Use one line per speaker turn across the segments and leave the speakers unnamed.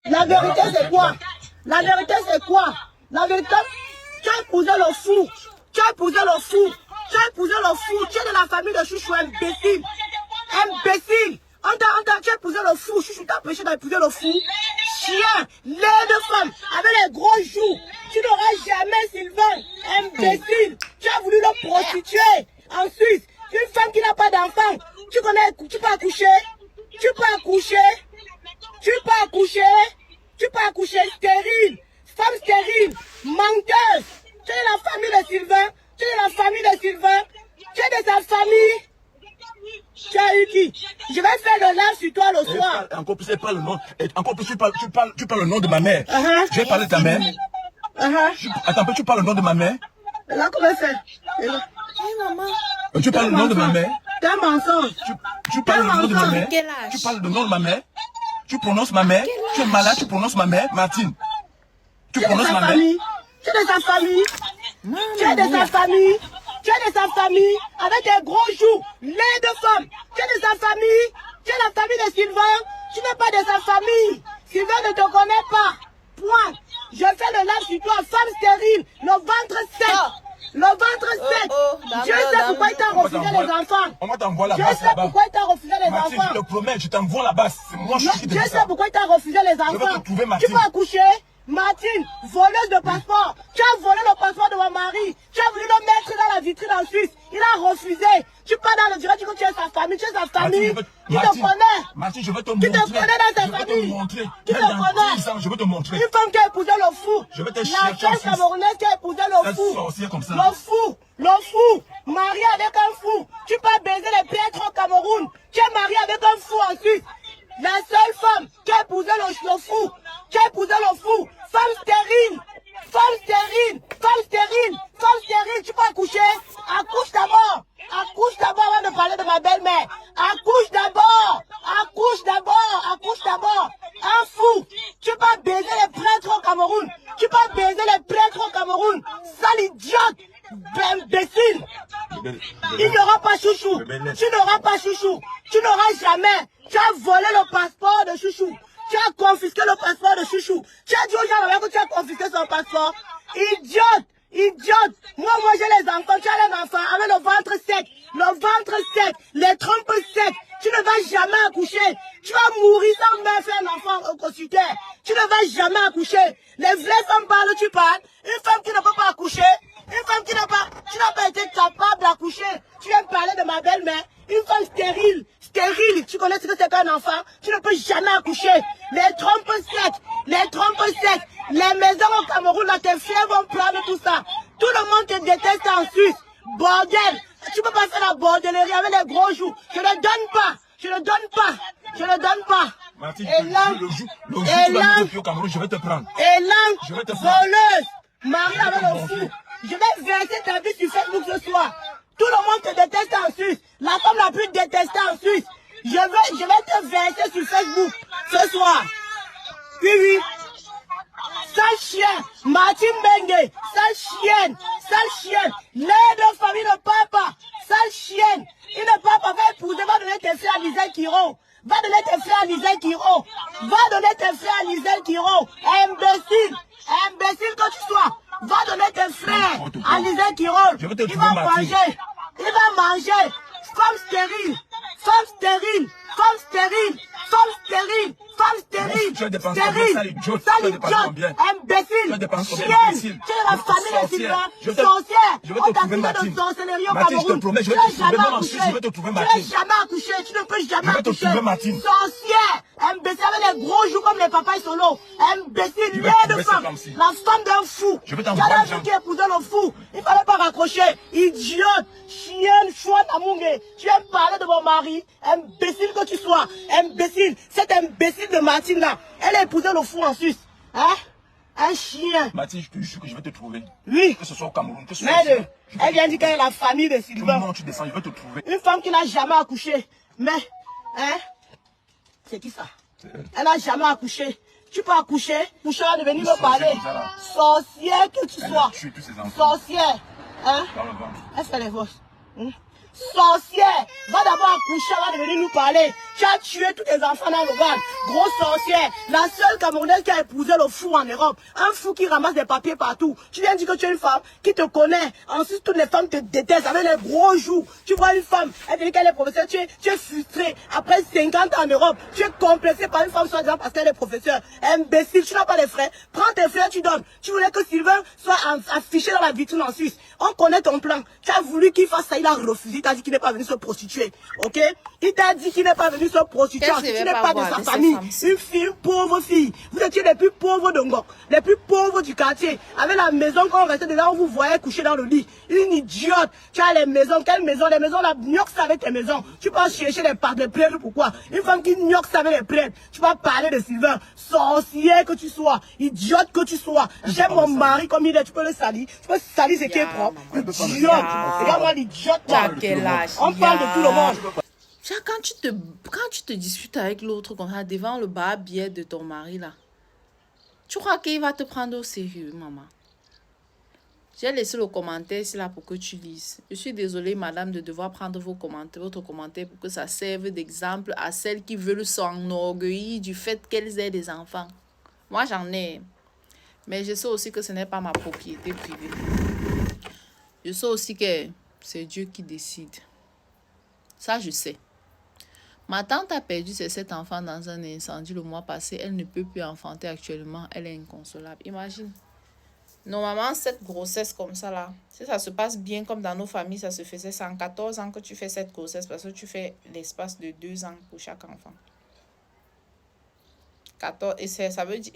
La vérité, c'est quoi? La vérité, c'est quoi? La vérité, tu as épousé le fou. Tu as épousé le fou. Tu as épousé le fou. Tu es de la famille de Chouchou, imbécile. Imbécile. Tu as épousé le fou. Chouchou t'a empêché d'épouser le fou. Chien, laid de femme, avec les gros joues. Tu n'auras jamais Sylvain. Imbécile. Tu as voulu le prostituer en Suisse. Une femme qui n'a pas d'enfant. Tu connais, tu peux accoucher. Tu peux accoucher. Tu peux accoucher. Tu peux accoucher stérile. Femme stérile. Menteuse. Tu es de la famille de Sylvain. Tu es de la famille de Sylvain. Tu es de sa famille. Tu as eu qui? Je vais faire le live sur toi le soir.
Encore plus, pas le nom. Encore plus, tu parles le nom de ma mère. Je vais parler de ta mère. Attends un peu, tu parles le nom de ma mère.
Là, comment faire?
Tu parles le nom de ma mère.
C'est un mensonge.
Tu parles le nom de ma mère. Tu parles le nom de ma mère. Tu prononces ma mère. Tu es malade, tu prononces ma mère. Martine. Tu prononces ma mère.
Tu es de sa famille. Tu es de sa famille. Tu es de sa famille. Avec des gros joues. Laid de femme. Tu es de sa famille. Tu es la famille de Sylvain. Tu n'es pas de sa famille. Sylvain ne te connaît pas. Point. Je fais le live sur toi. Femme stérile. Le ventre sec. Le ventre sec. Dieu sait pourquoi il t'a refusé les enfants.
On va t'envoyer la
Dieu
basse
sait
là-bas.
pourquoi il t'a refusé les
Mathilde,
enfants.
je te promets, je t'envoie la basse. C'est moi, je suis
Dieu sait pourquoi il t'a refusé les enfants.
Je vais te trouver,
Tu
Mathilde.
peux accoucher. Martine, voleuse de passeport. Tu as volé le passeport de mon mari. Tu as voulu le mettre dans la vitrine en Suisse. Il a refusé. Tu pars dans le direct, tu dis que tu es sa famille. Tu es sa famille. Qui te connaît?
Mathilde, je vais te
Qui
montrer.
te connaît dans sa
Je vais
famille?
te montrer.
Qui te
Même dans
connaît?
10 ans, je vais te montrer.
Une femme qui a épousé le fou.
Je vais te
La
chercher en
femme
Suisse.
camerounaise qui a épousé le
Cette
fou.
sorcière comme ça.
Le fou. Le fou. Marié avec un fou. Tu peux baiser les prêtres au Cameroun. Tu es marié avec un fou en Suisse. La seule femme qui a épousé le fou. Qui a épousé le fou. Femme stérile. Femme stérile. Femme stérile. Femme stérile. Tu peux accoucher. Accouche d'abord. Accouche d'abord avant de parler de ma belle-mère. Accouche d'abord. Accouche d'abord. Accouche d'abord. Un fou. Tu peux baiser les prêtres au Cameroun. Tu peux baiser les prêtres au Cameroun. Sale idiote. Imbécile. Il n'y aura pas chouchou. Tu n'auras pas chouchou. Tu n'auras jamais. Tu as volé le passeport de chouchou. Tu as confisqué le passeport de chouchou. Tu as dit aux gens que tu as confisqué son passeport. Idiote. Idiote. Moi, j'ai les enfants. Tu as les enfants avec le ventre sec. Le ventre sec. Les trompes secs. Tu ne vas jamais accoucher. Tu vas mourir sans même faire un enfant au consultaire. Tu ne vas jamais accoucher. Les vraies femmes parlent, tu parles. Une femme qui ne peut pas accoucher. Une femme qui n'a pas, tu n'as pas été capable d'accoucher. Tu viens me parler de ma belle-mère. Une femme stérile. Stérile. Tu connais ce que c'est qu'un enfant. Tu ne peux jamais accoucher. Les trompes secs. Les trompes secs. Les maisons au Cameroun, là, tes frères vont prendre tout ça. Tout le monde te déteste en Suisse. Bordel. Tu peux pas faire la bordellerie avec les gros joues. Je ne donne pas. Je ne donne pas. Je ne donne pas.
Mathilde,
Et là,
le jour tu vas me au Cameroun, je vais te prendre.
et là,
Je vais te prendre.
voleuse. Marie avec le fou. Je vais verser ta vie sur Facebook ce soir. Tout le monde te déteste en Suisse. La femme la plus détestée en Suisse. Je vais te verser sur Facebook ce soir. Oui, oui. Sale chien. Martine Bengue. Sale chienne. Sale chienne. L'aide de famille de papa. Sale chienne. Il ne peut pas faire épouser. Va donner tes frères à Liselle Quiron. Va donner tes frères à Liselle Quiron. Va donner tes frères à Liselle Quiron. Imbécile. Imbécile que tu sois. Va donner tes frères à Lisette Quiron. Il va manger. Il va manger. Femme stérile. Femme stérile. Femme stérile. Femme stérile. Femme stérile. Stérile. Sale idiote. Imbécile. Chienne. Tu es la famille de Sylvain. Sorcière. On t'a accusé de sorcellerie au Cameroun.
Je te promets, je vais te trouver même en Suisse. Je vais te trouver, Mathilde.
Tu n'as jamais accouché. Tu ne peux jamais accoucher.
Je vais te trouver, Mathilde.
Sorcière. Imbécile avec les gros joues comme les papas solo. Imbécile. Laide de femme. La femme d'un fou.
Je vais t'envoyer
les gens qui épousaient le fou. Il fallait pas raccrocher. Idiote. Chienne. Chouette Amoungé. Tu viens me parler de mon mari. Imbécile que tu sois. Imbécile. Cette imbécile de Martine là. Elle a épousé le fou en Suisse. Hein? Un chien.
Mathilde, je te jure que je vais te trouver.
Oui.
Que ce soit au Cameroun, que ce soit
Mais
ici.
elle vient dire qu'elle est la famille de
Tout le
Sylvain.
monde, tu descends, je vais te trouver.
Une femme qui n'a jamais accouché. Mais, hein? C'est qui ça? Elle n'a jamais accouché. Tu peux accoucher, Pouchard de venir me parler. Sorcière que tu sois.
Tu es tous ces enfants.
Sorcière. Hein?
Dans le ventre.
Elle fait les vosses. Sorcière. Va d'abord accoucher avant de venir nous parler. Tu as tué tous tes enfants dans le ventre. Grosse sorcière. La seule Camerounaise qui a épousé le fou en Europe. Un fou qui ramasse des papiers partout. Tu viens dire que tu es une femme qui te connaît. Ensuite, toutes les femmes te détestent avec les gros joues. Tu vois une femme, elle te dit qu'elle est professeure. Tu es frustré. Après 50 ans en Europe, tu es complexé par une femme soi-disant parce qu'elle est professeure. Imbécile, tu n'as pas de frères. Prends tes frères, tu donnes. Tu voulais que Sylvain soit affiché dans la vitrine en Suisse. On connaît ton plan. Tu as voulu qu'il fasse ça, il a refusé. Il t'a dit qu'il n'est pas venu se prostituer. Ok? Il t'a dit qu'il n'est pas venu se prostituer. Tu n'es pas de sa famille. Une fille, une pauvre fille. Vous étiez les plus pauvres de Ngok, les plus pauvres du quartier. Avec la maison quand on restait dedans, on vous voyait coucher dans le lit. Une idiote. Tu as les maisons. Quelles maisons? Les maisons là, gnox avec tes maisons. Tu peux chercher les prêtres. Pourquoi? Une femme qui gnox avec les prêtres. Tu vas parler de Sylvain. Sorcière que tu sois. Idiote que tu sois. J'aime mon mari comme il est. Tu peux le salir. Tu peux salir ce qui est propre. Idiote. Regarde-moi l'idiote. On parle de tout le monde.
Quand tu te disputes avec l'autre comme ça, devant le bar-bière de ton mari là, tu crois qu'il va te prendre au sérieux, maman? J'ai laissé le commentaire ici là pour que tu lises. Je suis désolée, madame, de devoir prendre votre commentaire pour que ça serve d'exemple à celles qui veulent s'enorgueillir du fait qu'elles aient des enfants. Moi, j'en ai. Mais je sais aussi que ce n'est pas ma propriété privée. Je sais aussi que c'est Dieu qui décide. Ça, je sais. Ma tante a perdu ses 7 enfants dans un incendie le mois passé. Elle ne peut plus enfanter actuellement. Elle est inconsolable. Imagine. Normalement, cette grossesse comme ça, là, si ça se passe bien comme dans nos familles, ça se faisait 114 ans que tu fais cette grossesse parce que tu fais l'espace de 2 ans pour chaque enfant. 14, et ça veut dire...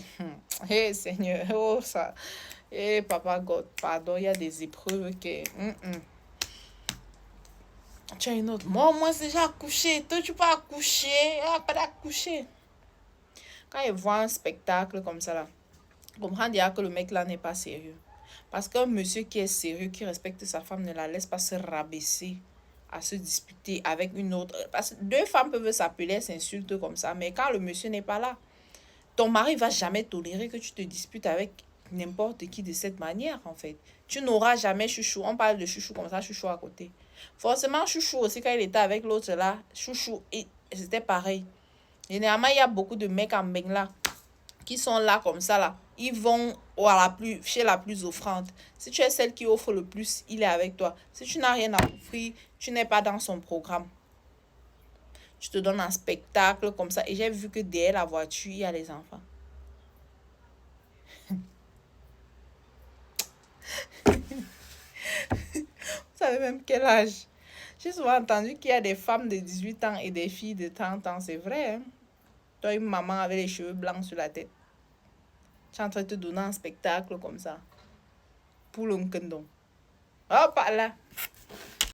Hé, Seigneur, oh, ça... Hé, Papa God, pardon, il y a des épreuves que... Tu as une autre. Moi, c'est déjà accouché. Toi, tu peux accoucher. Pas d'accoucher. Quand ils voient un spectacle comme ça, là, comprends déjà que le mec là n'est pas sérieux. Parce qu'un monsieur qui est sérieux, qui respecte sa femme, ne la laisse pas se rabaisser à se disputer avec une autre. Parce que 2 femmes peuvent s'appeler, s'insulter comme ça. Mais quand le monsieur n'est pas là, ton mari va jamais tolérer que tu te disputes avec n'importe qui de cette manière, en fait. Tu n'auras jamais chouchou. On parle de chouchou comme ça, chouchou à côté. Forcément, chouchou aussi, quand il était avec l'autre là, chouchou, c'était pareil. Généralement, il y a beaucoup de mecs en Bengla qui sont là comme ça, là. Ils vont chez la plus offrante. Si tu es celle qui offre le plus, il est avec toi. Si tu n'as rien à offrir, tu n'es pas dans son programme. Tu te donnes un spectacle comme ça. Et j'ai vu que derrière la voiture, il y a les enfants. Vous savez même quel âge? J'ai souvent entendu qu'il y a des femmes de 18 ans et des filles de 30 ans. C'est vrai, hein? Toi, une maman avec les cheveux blancs sur la tête. Tu es en train de te donner un spectacle comme ça. Pour le Nkendon. Oh, par là.